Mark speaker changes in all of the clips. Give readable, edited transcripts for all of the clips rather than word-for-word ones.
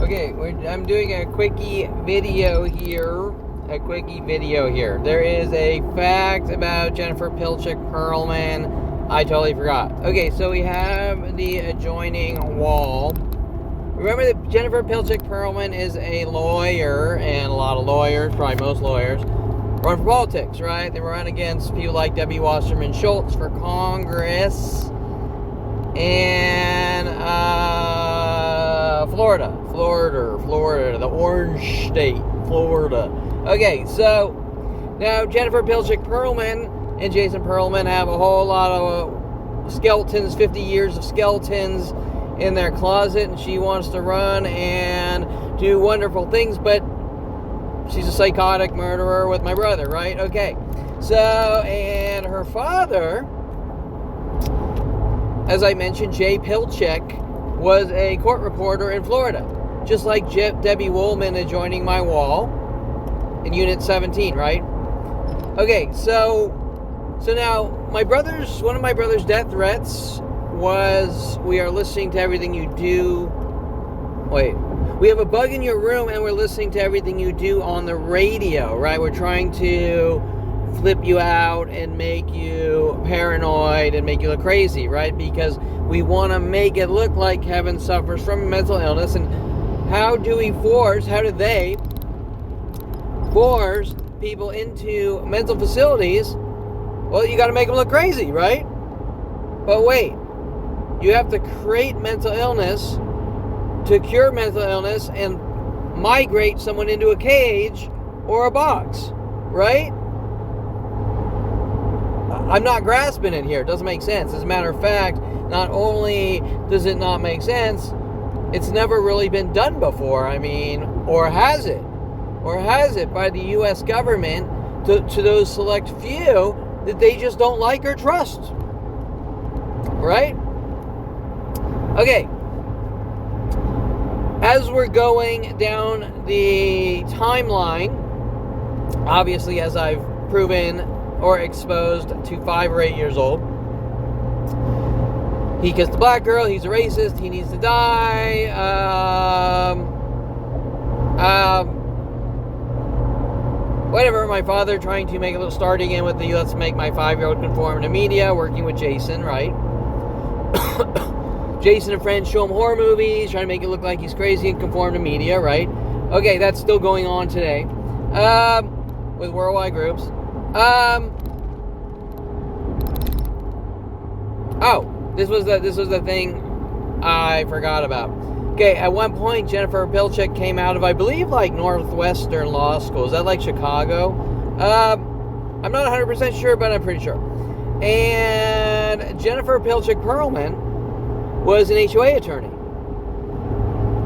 Speaker 1: Okay, I'm doing a quickie video here. There is a fact about Jennifer Pilchick Perlman. I totally forgot. Okay, so we have the adjoining wall. Remember that Jennifer Pilchick Perlman is a lawyer, and a lot of lawyers, probably most lawyers, run for politics, right? They run against people like Debbie Wasserman Schultz for Congress and Florida, the orange state, Florida. Okay, so now Jennifer Pilchick Perlman and Jason Perlman have a whole lot of skeletons, 50 years of skeletons in their closet, and she wants to run and do wonderful things, but she's a psychotic murderer with my brother, right? Okay, so, and her father, as I mentioned, Jay Pilchick, was a court reporter in Florida, just like Debbie Woolman adjoining my wall in Unit 17, right? Okay, so now one of my brother's death threats was, we are listening to everything you do. Wait, we have a bug in your room and we're listening to everything you do on the radio, right? We're trying to flip you out and make you paranoid and make you look crazy, right? Because we want to make it look like Kevin suffers from a mental illness. And how do they force people into mental facilities? Well, you got to make them look crazy, right? But wait, you have to create mental illness to cure mental illness and migrate someone into a cage or a box, right? I'm not grasping it here. It doesn't make sense. As a matter of fact, not only does it not make sense, it's never really been done before. I mean, or has it? Or has it by the U.S. government to those select few that they just don't like or trust? Right? Okay. As we're going down the timeline, obviously, as I've proven or exposed to 5 or 8 years old, he kissed a black girl, he's a racist, he needs to die, whatever. My father trying to make a little start again with the let's make my 5-year-old conform to media, working with Jason, right? Jason and friends show him horror movies, trying to make it look like he's crazy and conform to media, right? Okay, that's still going on today with worldwide groups. This was the thing I forgot about. Okay, at one point, Jennifer Pilchick came out of, I believe, like Northwestern Law School. Is that like Chicago? I'm not 100% sure, but I'm pretty sure. And Jennifer Pilchick Perlman was an HOA attorney,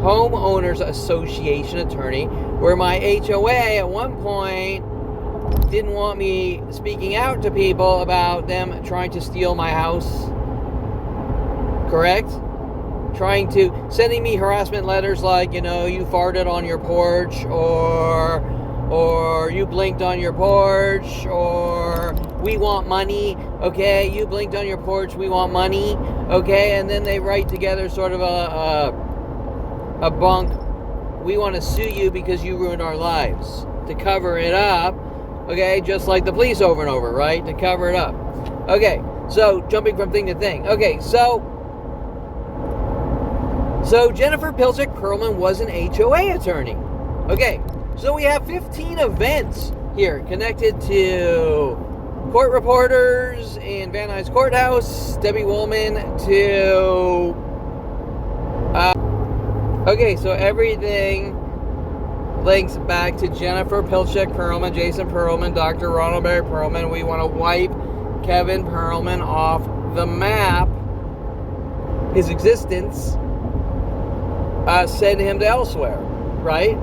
Speaker 1: Homeowners Association attorney, where my HOA at one point didn't want me speaking out to people about them trying to steal my house. Correct? Sending me harassment letters like, you farted on your porch, or you blinked on your porch, or we want money, okay? You blinked on your porch, we want money, okay? And then they write together sort of a bunk, we want to sue you because you ruined our lives, to cover it up, okay? Just like the police over and over, right? To cover it up. Okay, so jumping from thing to thing. Okay, so Jennifer Pilchick Perlman was an HOA attorney. Okay, so we have 15 events here connected to court reporters in Van Nuys Courthouse, Debbie Woolman to... okay, so everything links back to Jennifer Pilchick Perlman, Jason Perlman, Dr. Ronald Barry Perlman. We want to wipe Kevin Perlman off the map, his existence, send him to elsewhere, right?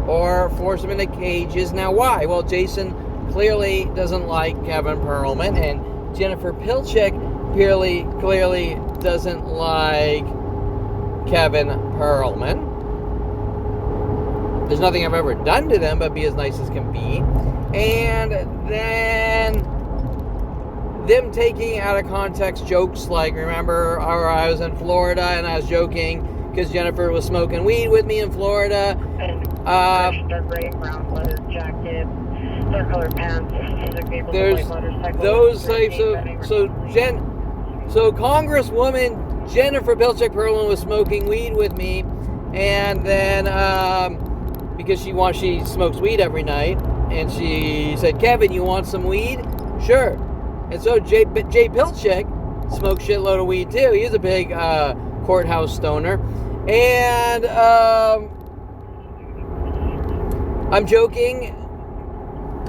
Speaker 1: Or force him into cages. Now, why? Well, Jason clearly doesn't like Kevin Perlman, and Jennifer Pilchick clearly doesn't like Kevin Perlman. There's nothing I've ever done to them but be as nice as can be. And then them taking out of context jokes like, remember, I was in Florida and I was joking, because Jennifer was smoking weed with me in Florida.
Speaker 2: Dark gray, brown leather jacket, dark colored pants.
Speaker 1: There's those types of so Congresswoman Jennifer Pilchick Perlman was smoking weed with me, and then because she smokes weed every night, and she said, "Kevin, you want some weed?" Sure. And so Jay Pilchick smoked shitload of weed too. He's a big courthouse stoner, and I'm joking,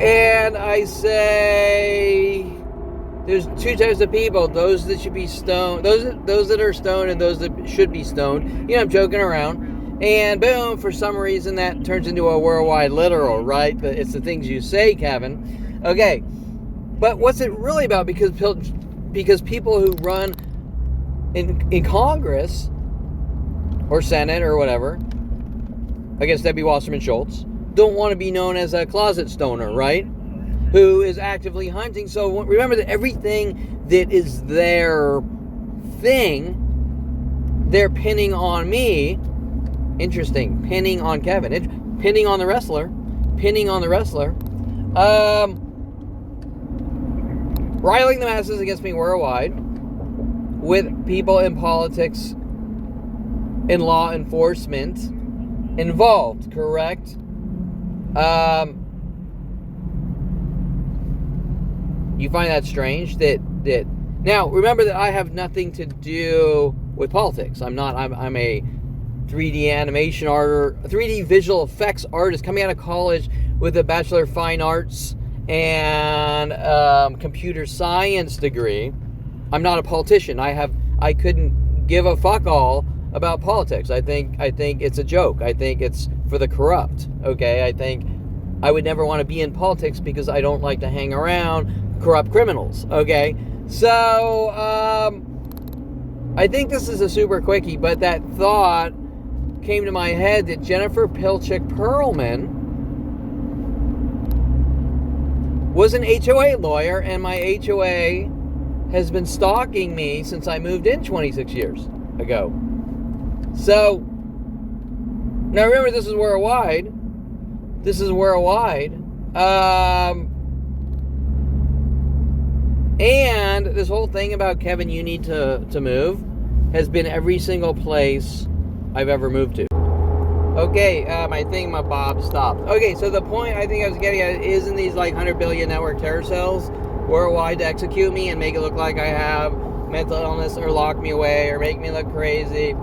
Speaker 1: and I say there's two types of people: those that should be stoned, those that are stoned, and those that should be stoned. You know, I'm joking around, and boom, for some reason that turns into a worldwide literal, right? It's the things you say, Kevin. Okay, but what's it really about? Because people who run in Congress or Senate or whatever against Debbie Wasserman Schultz don't want to be known as a closet stoner, right? Who is actively hunting. So remember that everything that is their thing, they're pinning on me. Interesting. Pinning on Kevin. Pinning on the wrestler. Riling the masses against me worldwide with people in politics, in law enforcement involved, correct? You find that strange that now remember that I have nothing to do with politics. I'm a 3D animation artist, 3D visual effects artist coming out of college with a Bachelor of Fine Arts and computer science degree. I'm not a politician. I couldn't give a fuck all about politics. I think it's a joke. I think it's for the corrupt. Okay, I think I would never want to be in politics because I don't like to hang around corrupt criminals. Okay, so I think this is a super quickie, but that thought came to my head that Jennifer Pilchick Perlman was an HOA lawyer, and my HOA has been stalking me since I moved in 26 years ago. So, now remember, this is worldwide. And this whole thing about Kevin, you need to move, has been every single place I've ever moved to. Okay, my Bob stopped. Okay, so the point I think I was getting at is in these like 100 billion network terror cells worldwide to execute me and make it look like I have mental illness or lock me away or make me look crazy.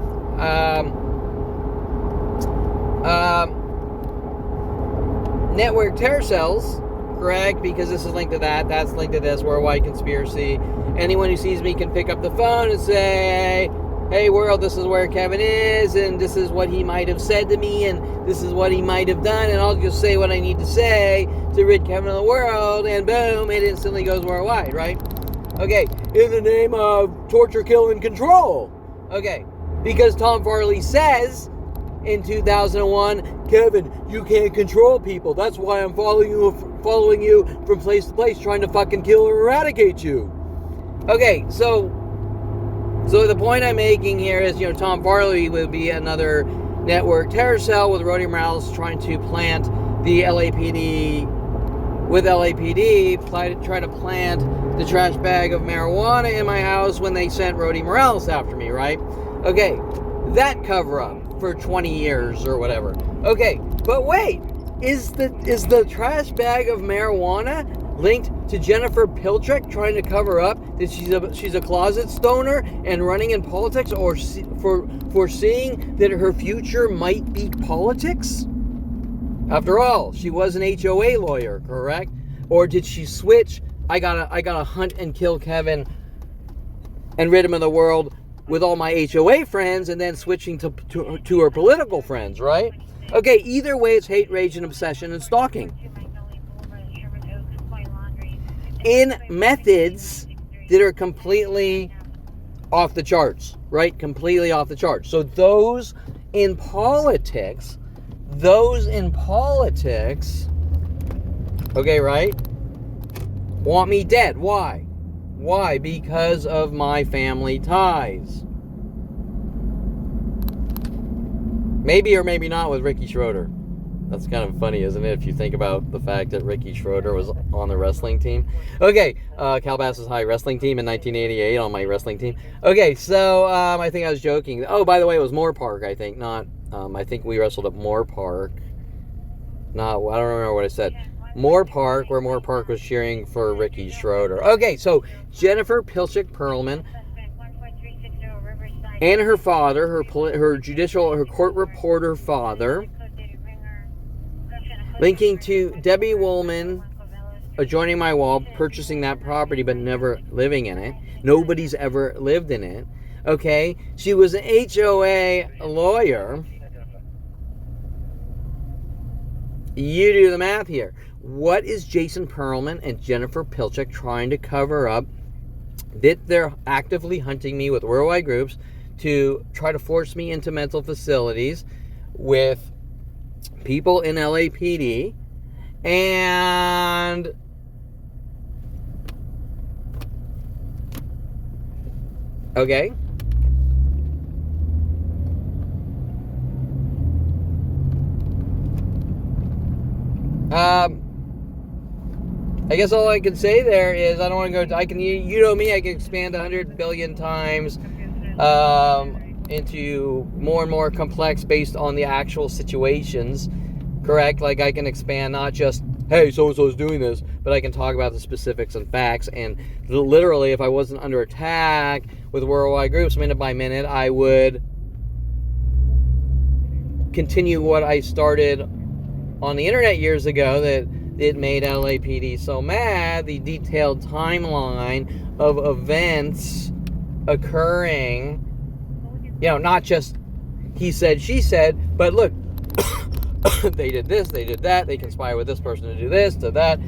Speaker 1: Network terror cells, correct? Because this is linked to that, that's linked to this, worldwide conspiracy. Anyone who sees me can pick up the phone and say, "Hey world, this is where Kevin is, and this is what he might have said to me, and this is what he might have done," and I'll just say what I need to say to rid Kevin of the world, and boom, it instantly goes worldwide, right? Okay, in the name of torture, kill, and control. Okay, because Tom Farley says in 2001, "Kevin, you can't control people. That's why I'm following you from place to place, trying to fucking kill or eradicate you." Okay, so the point I'm making here is, Tom Farley would be another network terror cell with Rody Morales trying to plant the LAPD, try to plant the trash bag of marijuana in my house when they sent Rody Morales after me, right? Okay, that cover up for 20 years or whatever. Okay, but wait, is the trash bag of marijuana linked to Jennifer Pilchick trying to cover up that she's a closet stoner and running in politics, or foreseeing that her future might be politics? After all, she was an HOA lawyer, correct? Or did she switch? I gotta hunt and kill Kevin and rid him of the world with all my HOA friends, and then switching to her political friends, right? Okay, either way, it's hate, rage, and obsession and stalking. In methods that are completely off the charts, right? Completely off the charts. So those in politics, okay, right? Want me dead. Why? Because of my family ties. Maybe or maybe not with Ricky Schroeder. That's kind of funny, isn't it, if you think about the fact that Ricky Schroeder was on the wrestling team. Okay, Calabasas High wrestling team in 1988 on my wrestling team. Okay, so I think I was joking. Oh, by the way, it was Moore Park, I think. Not, I think we wrestled at Moore Park. I don't remember what I said. Moore Park, where Moore Park was cheering for Ricky Schroeder. Okay, so Jennifer Pilchick Perlman and her father, her court reporter father, linking to Debbie Woolman adjoining my wall, purchasing that property but never living in it. Nobody's ever lived in it. Okay, she was an HOA lawyer. You do the math here. What is Jason Perlman and Jennifer Pilchick trying to cover up? That they're actively hunting me with worldwide groups to try to force me into mental facilities with people in LAPD, and okay, I guess all I can say there is I don't want to go. I can, you know me, I can expand 100 billion times into more and more complex based on the actual situations. Correct? Like I can expand not just, hey, so-and-so is doing this, but I can talk about the specifics and facts. And literally, if I wasn't under attack with worldwide groups minute by minute, I would continue what I started on the internet years ago that it made LAPD so mad, the detailed timeline of events occurring, not just he said, she said, but look, they did this, they did that, they conspire with this person to do this, to that.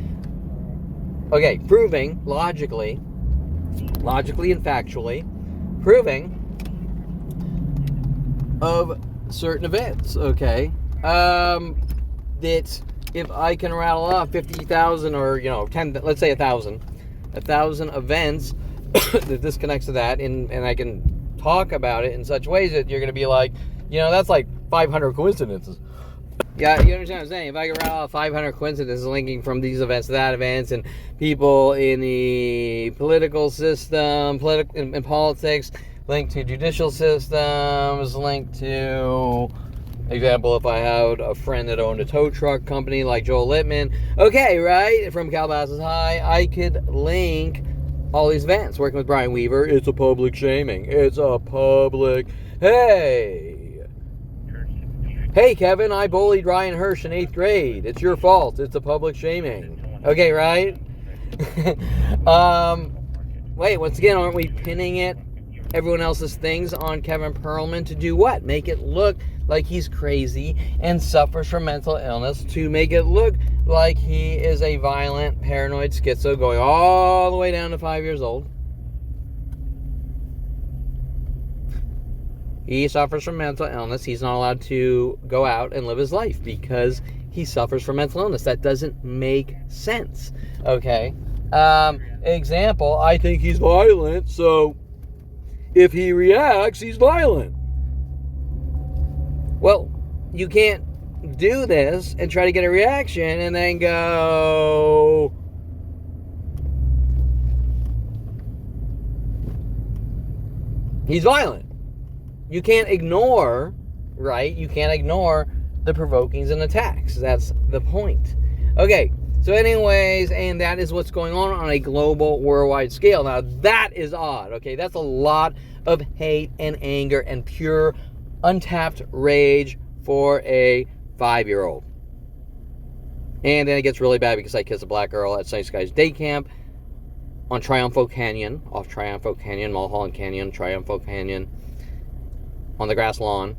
Speaker 1: Okay, proving, logically and factually, proving of certain events, okay? That if I can rattle off 50,000 or, 10, let's say 1,000 events that this connects to that, and I can talk about it in such ways that you're going to be like, that's like 500 coincidences. Yeah, you understand what I'm saying? If I can rattle off 500 coincidences linking from these events to that events, and people in the political system, in politics, linked to judicial systems, linked to, example, if I had a friend that owned a tow truck company like Joel Littman, okay, right, from Calabasas High, I could link all these events. Working with Brian Weaver, it's a public shaming. It's a public, Hey, Kevin, I bullied Ryan Hirsch in 8th grade. It's your fault. It's a public shaming. Okay, right? Wait, once again, aren't we pinning everyone else's things on Kevin Perlman to do what? Make it look like he's crazy and suffers from mental illness, to make it look like he is a violent, paranoid schizo going all the way down to 5 years old. He suffers from mental illness. He's not allowed to go out and live his life because he suffers from mental illness. That doesn't make sense. Okay? Example, I think he's violent, so if he reacts, he's violent. Well, you can't do this and try to get a reaction and then go, he's violent. You can't ignore, right? You can't ignore the provokings and attacks. That's the point. Okay, so anyways, and that is what's going on a global, worldwide scale. Now, that is odd, okay? That's a lot of hate and anger and pure, untapped rage for a 5-year-old. And then it gets really bad because I kissed a black girl at Sunny Skies Day Camp on Triumpho Canyon, off Triumpho Canyon, Mulholland Canyon, Triumpho Canyon, on the grass lawn.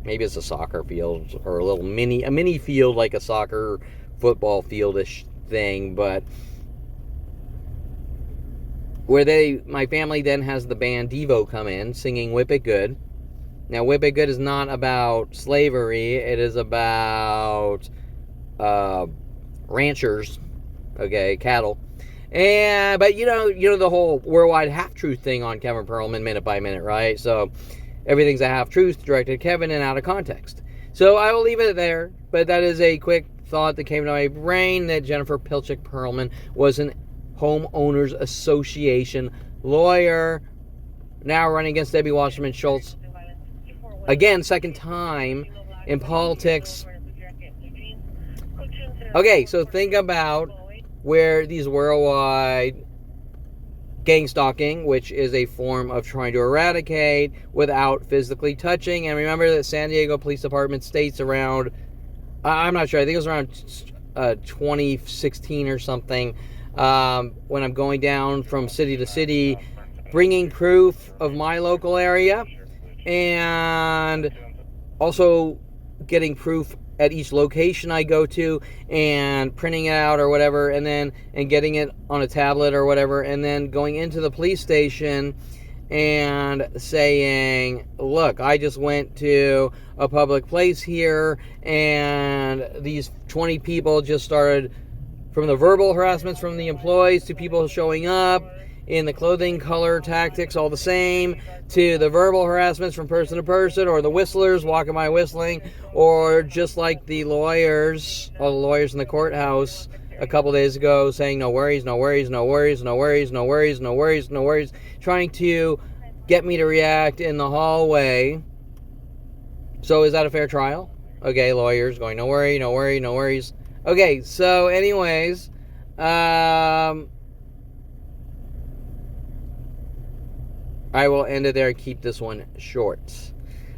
Speaker 1: Maybe it's a soccer field or a mini field, like a soccer football fieldish thing, but where my family then has the band Devo come in singing Whip It Good. Now, Whip It Good is not about slavery. It is about ranchers, okay, cattle. But you know the whole worldwide half-truth thing on Kevin Perlman minute by minute, right? So everything's a half-truth directed at Kevin and out of context. So I will leave it there, but that is a quick thought that came to my brain, that Jennifer Pilchick Perlman was an homeowners association lawyer, now running against Debbie Wasserman Schultz. Again, second time in politics. Okay, so think about where these worldwide gang stalking, which is a form of trying to eradicate without physically touching. And remember that San Diego Police Department states around, I'm not sure, I think it was around 2016 or something, when I'm going down from city to city, bringing proof of my local area and also getting proof at each location I go to and printing it out or whatever, and getting it on a tablet or whatever, and then going into the police station and saying, look, I just went to a public place here and these 20 people just started, from the verbal harassments from the employees to people showing up in the clothing color tactics all the same, to the verbal harassments from person to person, or the whistlers walking by whistling, or just like the lawyers, all the lawyers in the courthouse a couple days ago saying no worries, no worries, no worries, no worries, no worries, no worries, no worries, trying to get me to react in the hallway. So is that a fair trial? Okay, lawyers going no worry, no worry, no worries. Okay, so anyways, I will end it there and keep this one short.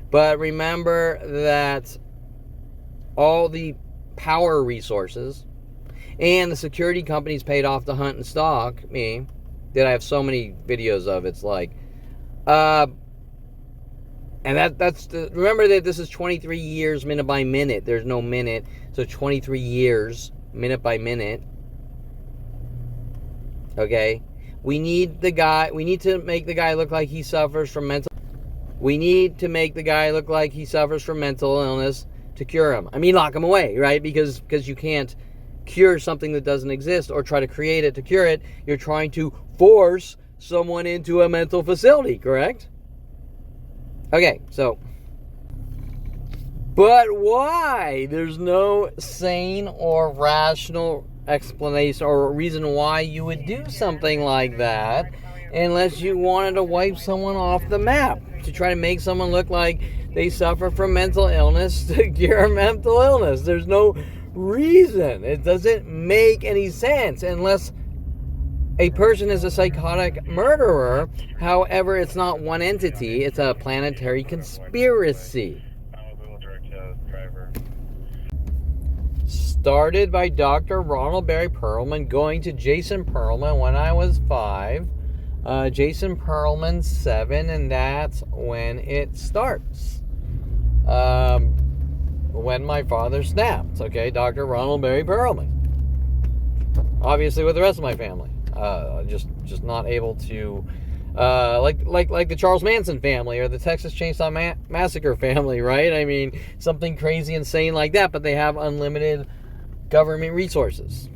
Speaker 1: But remember that all the power resources and the security companies paid off to hunt and stalk me, that I have so many videos of, it's like, and remember that this is 23 years minute by minute. There's no minute, so 23 years minute by minute. Okay? We need to make the guy look like he suffers from mental illness to cure him. I mean, lock him away, right? Because you can't cure something that doesn't exist or try to create it to cure it. You're trying to force someone into a mental facility, correct? Okay, so, but why? There's no sane or rational explanation or reason why you would do something like that unless you wanted to wipe someone off the map, to try to make someone look like they suffer from mental illness to cure mental illness. There's no reason. It doesn't make any sense unless a person is a psychotic murderer. However, it's not one entity, it's a planetary conspiracy. Started by Dr. Ronald Barry Perlman, going to Jason Perlman when I was 5, Jason Perlman 7, and that's when it starts. When my father snapped, okay, Dr. Ronald Barry Perlman. Obviously with the rest of my family. Just not able to, like the Charles Manson family or the Texas Chainsaw Massacre family, right? I mean, something crazy, insane like that, but they have unlimited government resources.